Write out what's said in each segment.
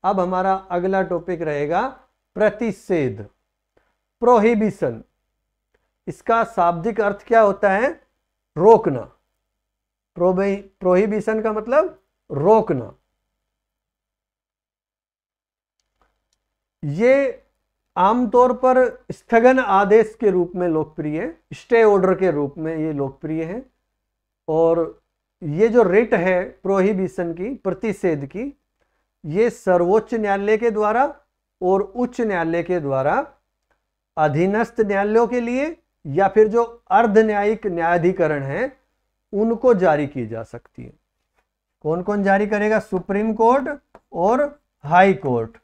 अब हमारा अगला टॉपिक रहेगा प्रतिषेध, प्रोहिबिशन। इसका शाब्दिक अर्थ क्या होता है? रोकना। प्रोहिबिशन का मतलब रोकना। ये आमतौर पर स्थगन आदेश के रूप में लोकप्रिय है, स्टे ऑर्डर के रूप में ये लोकप्रिय है। और ये जो रिट है प्रोहिबिशन की, प्रतिषेध की, ये सर्वोच्च न्यायालय के द्वारा और उच्च न्यायालय के द्वारा अधीनस्थ न्यायालयों के लिए या फिर जो अर्ध न्यायिक न्यायाधिकरण है उनको जारी की जा सकती है। कौन कौन जारी करेगा? सुप्रीम कोर्ट और हाई कोर्ट,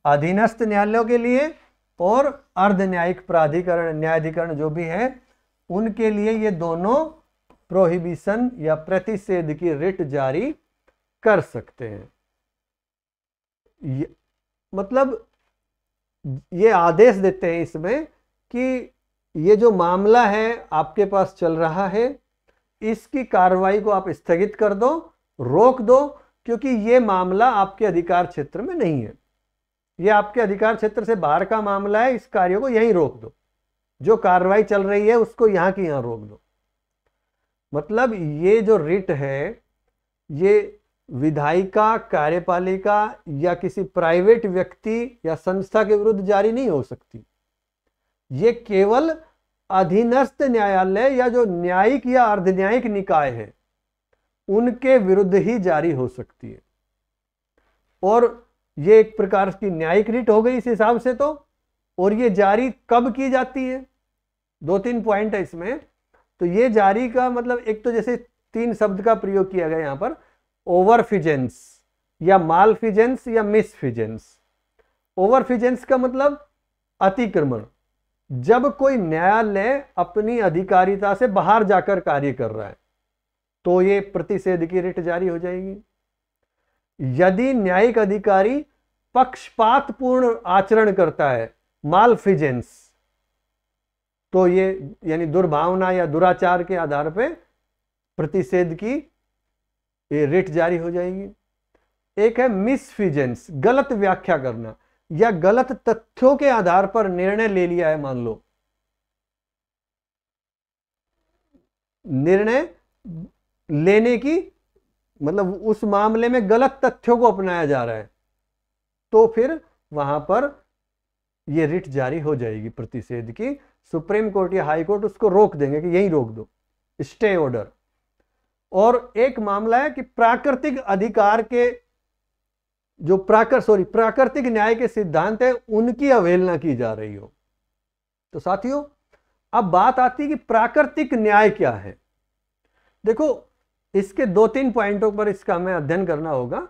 अधीनस्थ न्यायालयों के लिए और अर्ध न्यायिक प्राधिकरण न्यायाधिकरण जो भी है उनके लिए ये दोनों प्रोहिबिशन या प्रतिषेध की रिट जारी कर सकते हैं। मतलब ये आदेश देते हैं इसमें कि ये जो मामला है आपके पास चल रहा है, इसकी कार्रवाई को आप स्थगित कर दो, रोक दो, क्योंकि ये मामला आपके अधिकार क्षेत्र में नहीं है, ये आपके अधिकार क्षेत्र से बाहर का मामला है, इस कार्य को यहीं रोक दो, जो कार्रवाई चल रही है उसको यहां की यहां रोक दो। मतलब ये जो रिट है ये विधायिका, कार्यपालिका या किसी प्राइवेट व्यक्ति या संस्था के विरुद्ध जारी नहीं हो सकती। ये केवल अधीनस्थ न्यायालय या जो न्यायिक या अर्धन्यायिक निकाय है उनके विरुद्ध ही जारी हो सकती है। और ये एक प्रकार की न्यायिक रिट हो गई इस हिसाब से तो। और ये जारी कब की जाती है? 2-3 पॉइंट है इसमें। तो ये जारी का मतलब, एक तो जैसे 3 शब्द का प्रयोग किया गया यहां पर, ओवरफिजेंस या मालफिजेंस या मिसफिजेंस। ओवरफिजेंस का मतलब अतिक्रमण, जब कोई न्यायालय अपनी अधिकारिता से बाहर जाकर कार्य कर रहा है तो ये प्रतिषेध की रिट जारी हो जाएगी। यदि न्यायिक अधिकारी पक्षपातपूर्ण आचरण करता है, मालफिजेंस, तो ये यानी दुर्भावना या दुराचार के आधार पर प्रतिषेध की ये रिट जारी हो जाएगी। एक है मिसफिजेंस, गलत व्याख्या करना या गलत तथ्यों के आधार पर निर्णय ले लिया है। मान लो निर्णय लेने की मतलब उस मामले में गलत तथ्यों को अपनाया जा रहा है, तो फिर वहां पर यह रिट जारी हो जाएगी प्रतिषेध की। सुप्रीम कोर्ट या हाई कोर्ट उसको रोक देंगे कि यहीं रोक दो, स्टे ऑर्डर। और एक मामला है कि प्राकृतिक अधिकार के जो प्राकृतिक न्याय के सिद्धांत है उनकी अवहेलना की जा रही हो। तो साथियों अब बात आती है कि प्राकृतिक न्याय क्या है। देखो इसके 2-3 पॉइंटों पर इसका हमें अध्ययन करना होगा।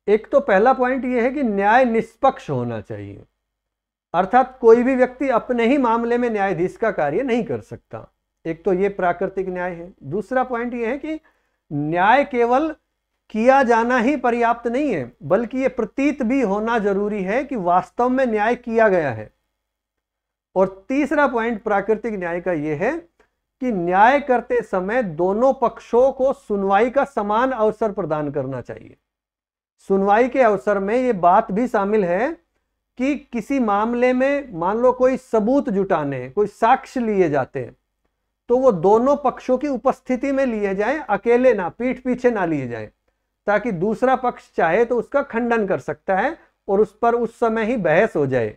एक तो पहला पॉइंट यह है कि न्याय निष्पक्ष होना चाहिए, अर्थात कोई भी व्यक्ति अपने ही मामले में न्यायाधीश का कार्य नहीं कर सकता। एक तो यह प्राकृतिक न्याय है। दूसरा पॉइंट यह है कि न्याय केवल किया जाना ही पर्याप्त नहीं है, बल्कि यह प्रतीत भी होना जरूरी है कि वास्तव में न्याय किया गया है। और तीसरा पॉइंट प्राकृतिक न्याय का यह है कि न्याय करते समय दोनों पक्षों को सुनवाई का समान अवसर प्रदान करना चाहिए। सुनवाई के अवसर में यह बात भी शामिल है कि किसी मामले में मान लो कोई सबूत जुटाने, कोई साक्ष्य लिए जाते हैं, तो वो दोनों पक्षों की उपस्थिति में लिए जाएं, अकेले ना, पीठ पीछे ना लिए जाएं, ताकि दूसरा पक्ष चाहे तो उसका खंडन कर सकता है और उस पर उस समय ही बहस हो जाए।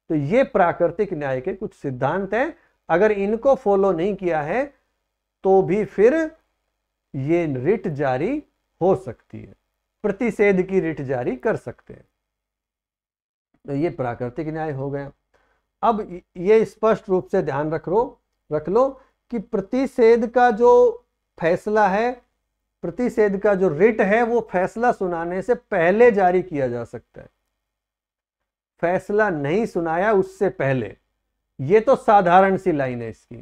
तो ये प्राकृतिक न्याय के कुछ सिद्धांत हैं। अगर इनको फॉलो नहीं किया है तो भी फिर ये रिट जारी हो सकती है, प्रतिषेध की रिट जारी कर सकते हैं। तो ये प्राकृतिक न्याय हो गया। अब ये स्पष्ट रूप से ध्यान रख लो कि प्रतिषेध का जो फैसला है, प्रतिषेध का जो रिट है, वो फैसला सुनाने से पहले जारी किया जा सकता है, फैसला नहीं सुनाया उससे पहले। ये तो साधारण सी लाइन है इसकी।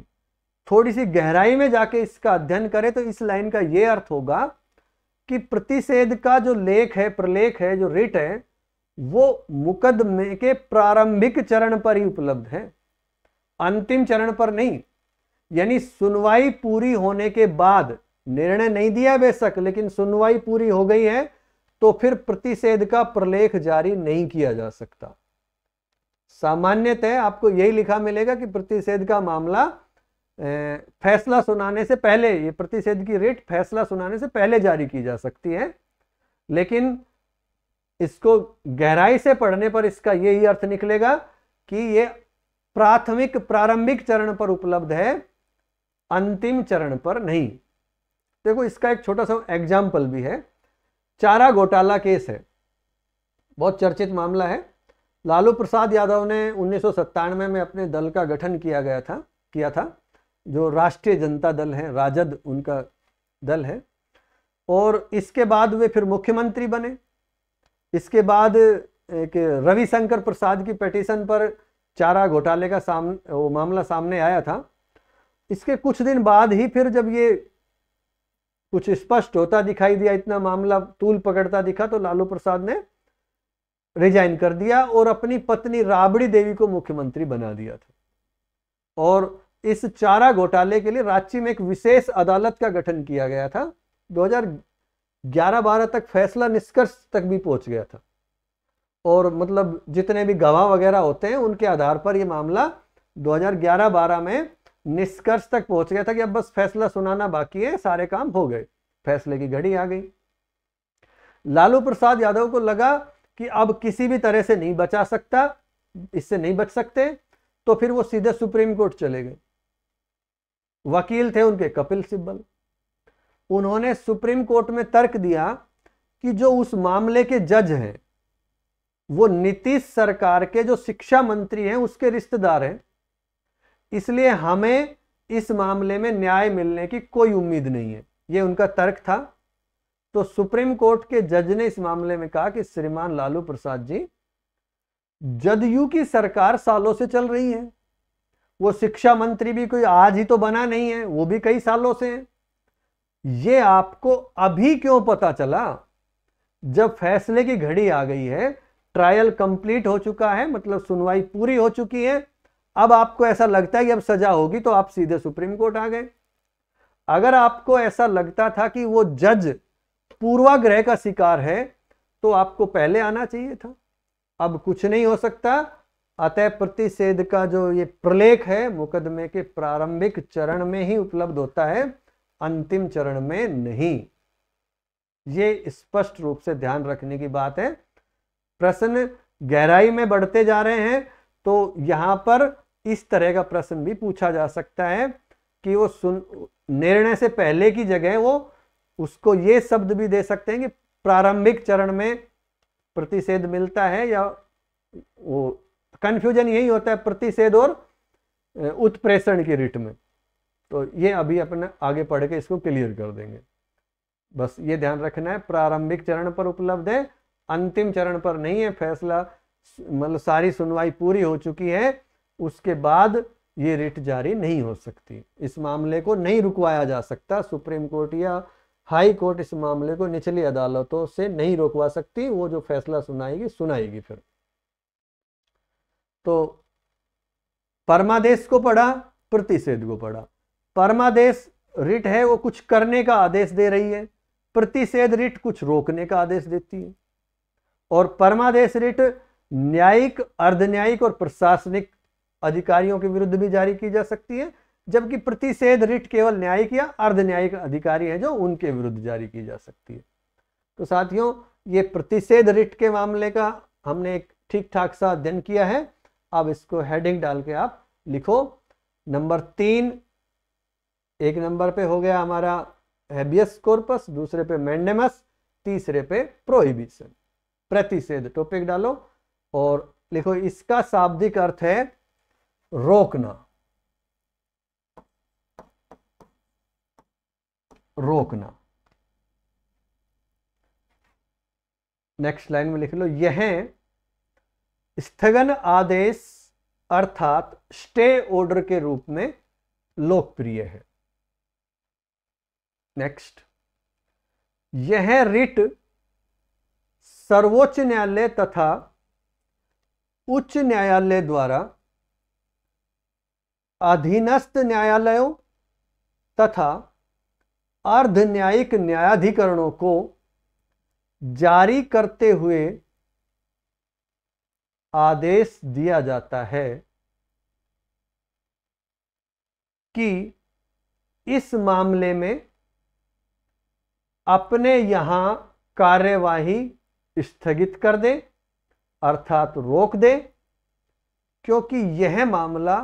थोड़ी सी गहराई में जाके इसका अध्ययन करें तो इस लाइन का यह अर्थ होगा कि प्रतिषेध का जो लेख है, प्रलेख है, जो रिट है, वो मुकदमे के प्रारंभिक चरण पर ही उपलब्ध है, अंतिम चरण पर नहीं। यानी सुनवाई पूरी होने के बाद, निर्णय नहीं दिया बेशक, लेकिन सुनवाई पूरी हो गई है, तो फिर प्रतिषेध का प्रलेख जारी नहीं किया जा सकता। सामान्यतः आपको यही लिखा मिलेगा कि प्रतिषेध का मामला फैसला सुनाने से पहले, ये प्रतिषेध की रिट फैसला सुनाने से पहले जारी की जा सकती है, लेकिन इसको गहराई से पढ़ने पर इसका यही अर्थ निकलेगा कि ये प्रारंभिक चरण पर उपलब्ध है, अंतिम चरण पर नहीं। देखो इसका एक छोटा सा एग्जाम्पल भी है। चारा घोटाला केस है, बहुत चर्चित मामला है। लालू प्रसाद यादव ने 1997 में अपने दल का गठन किया था, जो राष्ट्रीय जनता दल है, राजद उनका दल है, और इसके बाद वे फिर मुख्यमंत्री बने। इसके बाद एक रविशंकर प्रसाद की पिटीशन पर चारा घोटाले का मामला सामने आया था। इसके कुछ दिन बाद ही फिर जब ये कुछ स्पष्ट होता दिखाई दिया, इतना मामला तूल पकड़ता दिखा, तो लालू प्रसाद ने रिजाइन कर दिया और अपनी पत्नी राबड़ी देवी को मुख्यमंत्री बना दिया था। और इस चारा घोटाले के लिए रांची में एक विशेष अदालत का गठन किया गया था। 2011-12 तक फैसला निष्कर्ष तक भी पहुंच गया था, और मतलब जितने भी गवाह वगैरह होते हैं उनके आधार पर यह मामला 2011-12 में निष्कर्ष तक पहुंच गया था कि अब बस फैसला सुनाना बाकी है, सारे काम हो गए, फैसले की घड़ी आ गई। लालू प्रसाद यादव को लगा कि अब किसी भी तरह से नहीं बचा सकता, इससे नहीं बच सकते, तो फिर वो सीधे सुप्रीम कोर्ट चले गए। वकील थे उनके कपिल सिब्बल। उन्होंने सुप्रीम कोर्ट में तर्क दिया कि जो उस मामले के जज हैं वो नीतीश सरकार के जो शिक्षा मंत्री हैं उसके रिश्तेदार हैं, इसलिए हमें इस मामले में न्याय मिलने की कोई उम्मीद नहीं है। ये उनका तर्क था। तो सुप्रीम कोर्ट के जज ने इस मामले में कहा कि श्रीमान लालू प्रसाद जी, जदयू की सरकार सालों से चल रही है, वो शिक्षा मंत्री भी कोई आज ही तो बना नहीं है, वो भी कई सालों से है। ये आपको अभी क्यों पता चला? जब फैसले की घड़ी आ गई है, ट्रायल कंप्लीट हो चुका है, मतलब सुनवाई पूरी हो चुकी है, अब आपको ऐसा लगता है कि अब सजा होगी, तो आप सीधे सुप्रीम कोर्ट आ गए। अगर आपको ऐसा लगता था कि वो जज पूर्वाग्रह का शिकार है, तो आपको पहले आना चाहिए था। अब कुछ नहीं हो सकता। अतः प्रतिषेध का जो ये प्रलेख है मुकदमे के प्रारंभिक चरण में ही उपलब्ध होता है, अंतिम चरण में नहीं। ये स्पष्ट रूप से ध्यान रखने की बात है। प्रश्न गहराई में बढ़ते जा रहे हैं तो यहां पर इस तरह का प्रश्न भी पूछा जा सकता है कि वो निर्णय से पहले की जगह वो उसको ये शब्द भी दे सकते हैं कि प्रारंभिक चरण में प्रतिषेध मिलता है, या वो कंफ्यूजन यही होता है प्रतिषेध और उत्प्रेषण की रिट में। तो ये अभी अपने आगे पढ़ के इसको क्लियर कर देंगे। बस ये ध्यान रखना है, प्रारंभिक चरण पर उपलब्ध है, अंतिम चरण पर नहीं है। फैसला मतलब सारी सुनवाई पूरी हो चुकी है, उसके बाद ये रिट जारी नहीं हो सकती। इस मामले को नहीं रुकवाया जा सकता। सुप्रीम कोर्ट या हाई कोर्ट इस मामले को निचली अदालतों से नहीं रोकवा सकती। वो जो फैसला सुनाएगी फिर। तो परमादेश को पढ़ा, प्रतिषेध को पढ़ा। परमादेश रिट है, वो कुछ करने का आदेश दे रही है। प्रतिषेध रिट कुछ रोकने का आदेश देती है। और परमादेश रिट न्यायिक, अर्धन्यायिक और प्रशासनिक अधिकारियों के विरुद्ध भी जारी की जा सकती है, जबकि प्रतिषेध रिट केवल न्यायिक या अर्धन्यायिक अधिकारी हैं जो उनके विरुद्ध जारी की जा सकती है। तो साथियों, ये प्रतिषेध रिट के मामले का हमने एक ठीक ठाक सा अध्ययन किया है। अब इसको हेडिंग डाल के आप लिखो। नंबर 3, एक नंबर पे हो गया हमारा हैबियस कॉर्पस, दूसरे पे मैंडेमस, तीसरे पे प्रोहिबिशन। प्रतिषेध टॉपिक डालो और लिखो, इसका शाब्दिक अर्थ है रोकना। रोकना। नेक्स्ट लाइन में लिख लो, यह स्थगन आदेश अर्थात स्टे ऑर्डर के रूप में लोकप्रिय है। नेक्स्ट, यह रिट सर्वोच्च न्यायालय तथा उच्च न्यायालय द्वारा अधीनस्थ न्यायालयों तथा अर्ध न्यायिक न्यायाधिकरणों को जारी करते हुए आदेश दिया जाता है कि इस मामले में अपने यहां कार्यवाही स्थगित कर दे, अर्थात रोक दे, क्योंकि यह मामला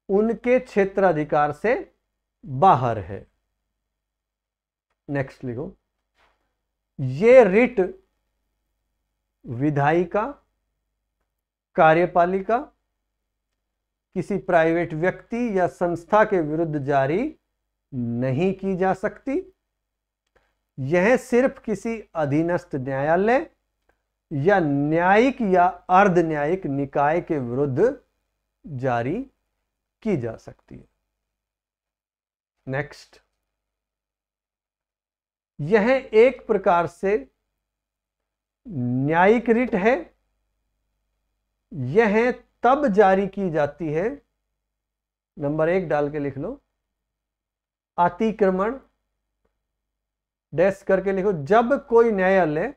उनके क्षेत्राधिकार से बाहर है। नेक्स्ट लिखो, ये रिट विधायिका, कार्यपालिका, किसी प्राइवेट व्यक्ति या संस्था के विरुद्ध जारी नहीं की जा सकती। यह सिर्फ किसी अधीनस्थ न्यायालय या न्यायिक या अर्ध न्यायिक निकाय के विरुद्ध जारी की जा सकती है। नेक्स्ट, यह एक प्रकार से न्यायिक रिट है। यह तब जारी की जाती है, नंबर 1 डाल के लिख लो, अतिक्रमण डैश करके लिखो, जब कोई न्यायालय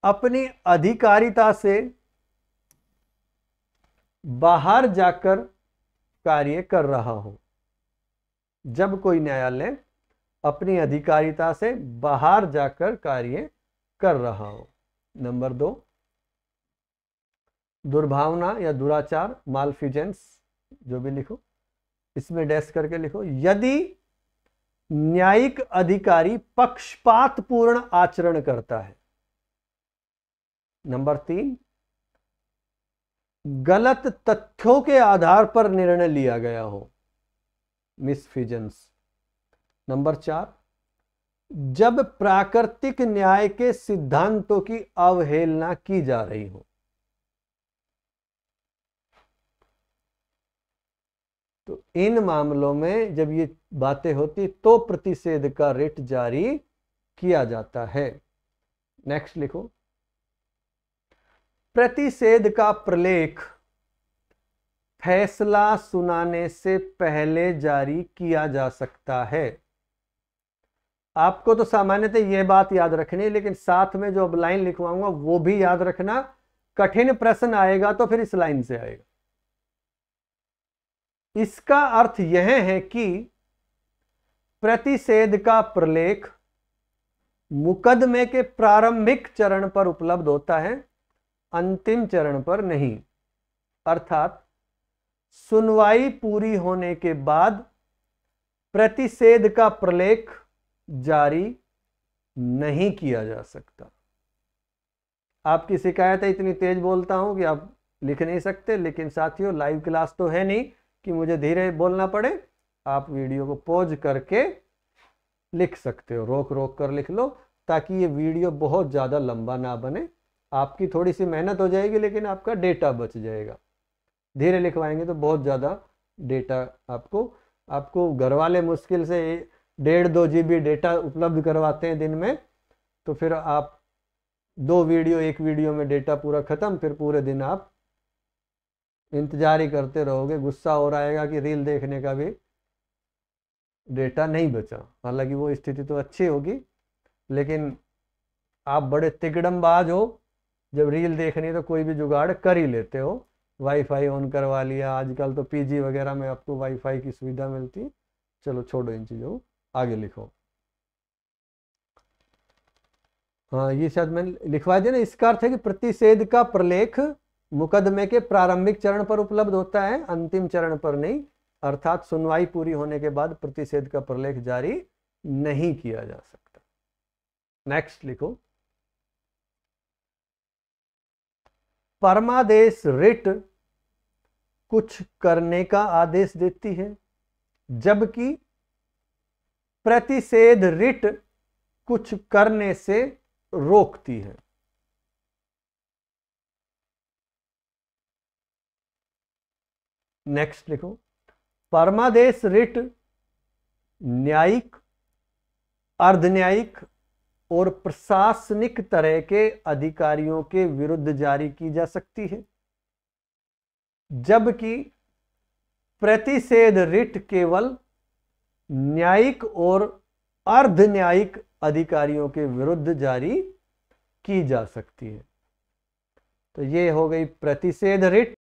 अपनी अधिकारिता से बाहर जाकर कार्य कर रहा हो। जब कोई न्यायालय अपनी अधिकारिता से बाहर जाकर कार्य कर रहा हो। नंबर 2, दुर्भावना या दुराचार, मालफिजेंस, जो भी लिखो, इसमें डैश करके लिखो, यदि न्यायिक अधिकारी पक्षपातपूर्ण आचरण करता है। नंबर 3, गलत तथ्यों के आधार पर निर्णय लिया गया हो, मिसफिजेंस। नंबर 4, जब प्राकृतिक न्याय के सिद्धांतों की अवहेलना की जा रही हो। तो इन मामलों में जब ये बातें होती तो प्रतिषेध का रिट जारी किया जाता है। नेक्स्ट लिखो, प्रतिषेध का प्रलेख फैसला सुनाने से पहले जारी किया जा सकता है। आपको तो सामान्यतः यह बात याद रखनी है, लेकिन साथ में जो अब लाइन लिखवाऊंगा वो भी याद रखना। कठिन प्रश्न आएगा तो फिर इस लाइन से आएगा। इसका अर्थ यह है कि प्रतिषेध का प्रलेख मुकदमे के प्रारंभिक चरण पर उपलब्ध होता है, अंतिम चरण पर नहीं। अर्थात सुनवाई पूरी होने के बाद प्रतिषेध का प्रलेख जारी नहीं किया जा सकता। आपकी शिकायत है इतनी तेज बोलता हूं कि आप लिख नहीं सकते, लेकिन साथियों लाइव क्लास तो है नहीं कि मुझे धीरे बोलना पड़े। आप वीडियो को पॉज करके लिख सकते हो, रोक रोक कर लिख लो, ताकि ये वीडियो बहुत ज़्यादा लंबा ना बने। आपकी थोड़ी सी मेहनत हो जाएगी, लेकिन आपका डेटा बच जाएगा। धीरे लिखवाएंगे तो बहुत ज़्यादा डेटा आपको घर वाले मुश्किल से 1.5-2 GB डेटा उपलब्ध करवाते हैं दिन में, तो फिर आप 2 वीडियो, 1 वीडियो में डेटा पूरा ख़त्म, फिर पूरे दिन आप इंतजार ही करते रहोगे। गुस्सा हो रहेगा कि रील देखने का भी डेटा नहीं बचा। हालांकि वो स्थिति तो अच्छी होगी, लेकिन आप बड़े तिकड़मबाज हो, जब रील देखनी है तो कोई भी जुगाड़ कर ही लेते हो। वाईफाई ऑन करवा लिया, आजकल तो पीजी वगैरह में आपको वाईफाई की सुविधा मिलती है। चलो छोड़ो इन चीज़ों, आगे लिखो। हाँ, ये शायद मैंने लिखवा दिया ना। इसका अर्थ है कि प्रतिषेध का प्रलेख मुकदमे के प्रारंभिक चरण पर उपलब्ध होता है, अंतिम चरण पर नहीं। अर्थात सुनवाई पूरी होने के बाद प्रतिषेध का प्रलेख जारी नहीं किया जा सकता। नेक्स्ट लिखो, परमादेश रिट कुछ करने का आदेश देती है, जबकि प्रतिषेध रिट कुछ करने से रोकती है। नेक्स्ट लिखो, परमादेश रिट न्यायिक, अर्धन्यायिक और प्रशासनिक तरह के अधिकारियों के विरुद्ध जारी की जा सकती है, जबकि प्रतिषेध रिट केवल न्यायिक और अर्ध न्यायिक अधिकारियों के विरुद्ध जारी की जा सकती है। तो ये हो गई प्रतिषेध रिट।